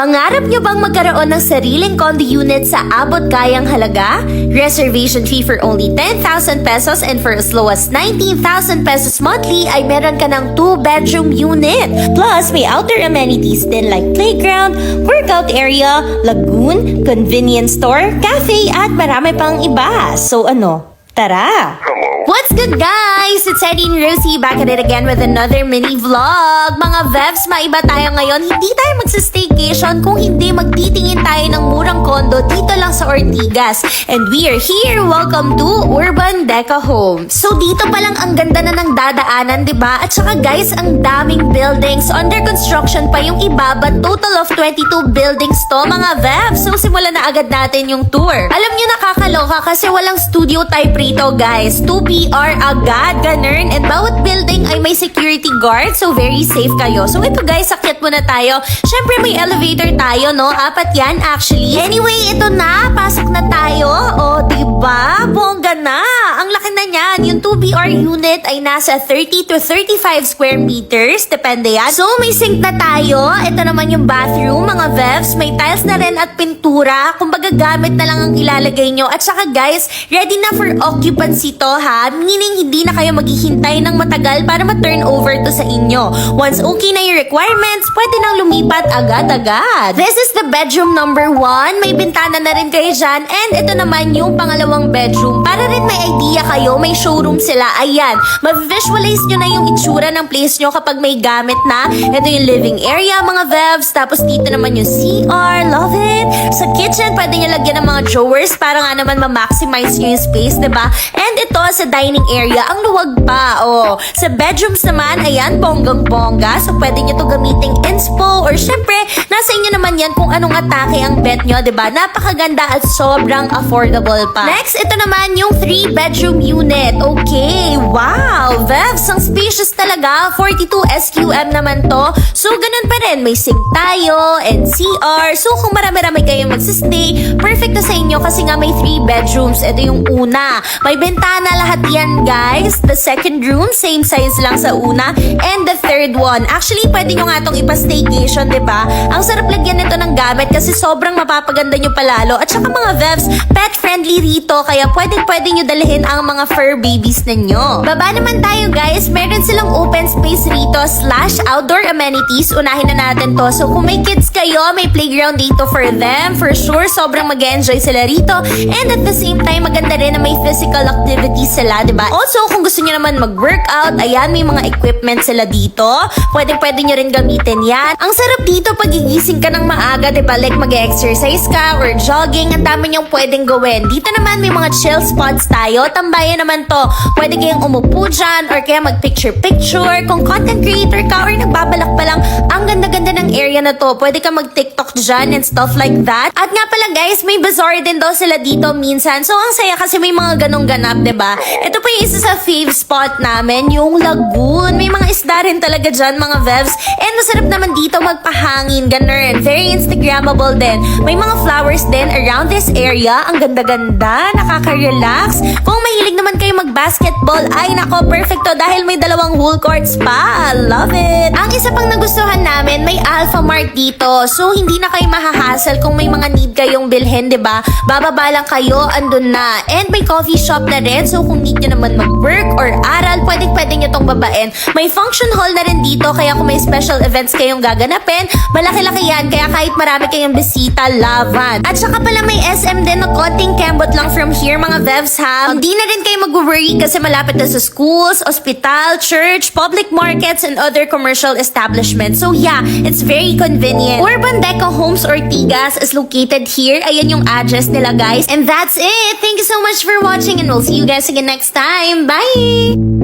Pangarap nyo bang magkaroon ng sariling condo unit sa abot kayang halaga? Reservation fee for only 10,000 pesos and for as low as 19,000 pesos monthly ay meron ka ng 2-bedroom unit. Plus, may outdoor amenities din like playground, workout area, lagoon, convenience store, cafe at marami pang iba. So ano, tara! What's good guys? It's Eddie and Rosie back at it again with another mini vlog. Mga Vevs, maiba tayo ngayon. Hindi tayo magsa-staycation kung hindi magtitingin tayo ng murang kondo dito lang sa Ortigas. And we are here. Welcome to Urban Deca Homes. So dito pa lang ang ganda na ng dadaanan, diba? At saka guys, ang daming buildings. Under construction pa yung iba, but total of 22 buildings to mga Vevs. So simulan na agad natin yung tour. Alam nyo, nakakaloka kasi walang studio type rito guys. 2PR agad, ganun. And bawat building ay may security guard, so very safe kayo. So ito guys, akyat muna tayo. Syempre may elevator tayo, no? 4 yan actually. Anyway, ito na. Pasok na tayo. O, diba? Bongga na. Ang laki na niyan. Yung 2BR unit ay nasa 30 to 35 square meters. Depende yan. So, may sink na tayo. Ito naman yung bathroom, mga Vevs. May tiles na rin at pintura. Kumbaga gamit na lang ang ilalagay nyo. At saka guys, ready na for occupancy to ha. Meaning, hindi na kayo maghihintay ng matagal para ma-turn over to sa inyo. Once okay na yung requirements, pwede nang lumipat agad-agad. This is the bedroom number 1. May bintana na rin kayo dyan. And ito naman yung pangalawang bedroom. Para rin may idea kayo, may showroom sila. Ayan, ma-visualize nyo na yung itsura ng place nyo kapag may gamit na. Ito yung living area, mga Vevs. Tapos dito naman yung CR. Love it! Sa kitchen, pwede nyo lagyan ng mga drawers para nga naman ma-maximize nyo yung space, diba? And ito, sa dining area, ang luwag pa. Oh. Sa bedrooms naman, ayan, bonggang-bongga. So, pwede nyo to gamiting inspo or syempre, nasa inyo naman yan kung anong atake ang bet nyo, diba? Napakaganda at sobrang affordable pa. Next, ito naman yung 3-bedroom unit. Okay, wow! Vevs, ang spacious talaga. 42 SQM naman to. So, ganun pa rin. May sink tayo and CR. So, kung marami-rami kayong magsistay, perfect na sa inyo kasi nga may 3 bedrooms. Ito yung una. May bintana lahat yan, guys. The second room, same size lang sa una. And the third one. Actually, pwede nyo nga itong ipa-staycation, diba? Ang sarap lagyan nito ng gamit kasi sobrang mapapaganda nyo palalo. At saka mga Vevs, pet-friendly rito. Kaya pwede nyo dalhin ang mga fur babies ninyo. Baba naman tayo, guys. Meron silang open space rito / outdoor amenities. Unahin na natin to. So, kung may kids kayo, may playground dito for them. For sure, sobrang mag-enjoy sila rito. And at the same time, maganda rin na may physical activities sila, diba? Also, kung gusto nyo naman mag-workout, ayan, may mga equipment sila dito. Pwede nyo rin gamitin yan. Ang sarap dito pag gigising ka ng maaga, diba? Like mag-exercise ka or jogging, ang dami nyong pwedeng gawin. Dito naman, may mga chill spots tayo. Tambayan naman to. Pwede kayong umupo dyan or kaya mag-picture-picture. Kung content creator ka or nagbabalak pa lang, ang ganda-ganda ng area na to. Pwede ka mag-TikTok dyan and stuff like that. At nga pala guys, may bazaar din daw sila dito minsan. So, ang saya kasi may mga ganong ganap, diba? Ito pa yung isa sa fave spot namin, yung lagoon. May mga isda rin talaga dyan, mga Vevs. And masarap naman dito magpahangin, ganun. Very Instagrammable din. May mga flowers din around this area. Ang ganda-ganda, nakaka-relax. Kung mahilig naman kayo mag-basketball, ay nako, perfecto dahil may 2 whole courts pa. Love it! Ang isa pang nagustuhan namin, may Alpha Mart dito. So, hindi na kayo mahahassle kung may mga need kayong bilhin, diba? Bababa lang kayo, andun na. And may coffee shop na rin. So, kung need nyo naman mag-work or aral, pwede nyo tong babain. May function hall na rin dito, kaya kung may special events kayong gaganapin, malaki-laki yan. Kaya kahit marami kayong bisita, lavan. At saka pala may SM din na konting kembot lang from here, mga Vevs ha. Hindi na rin kayo mag-worry kasi malapit na sa schools, ospital, church, public markets, and other commercial establishments. So yeah, it's very convenient. Urban Deca Homes Ortigas is located here. Ayan yung address nila, guys. And that's it. Thank you so much for watching and we'll see you guys again next time. Bye!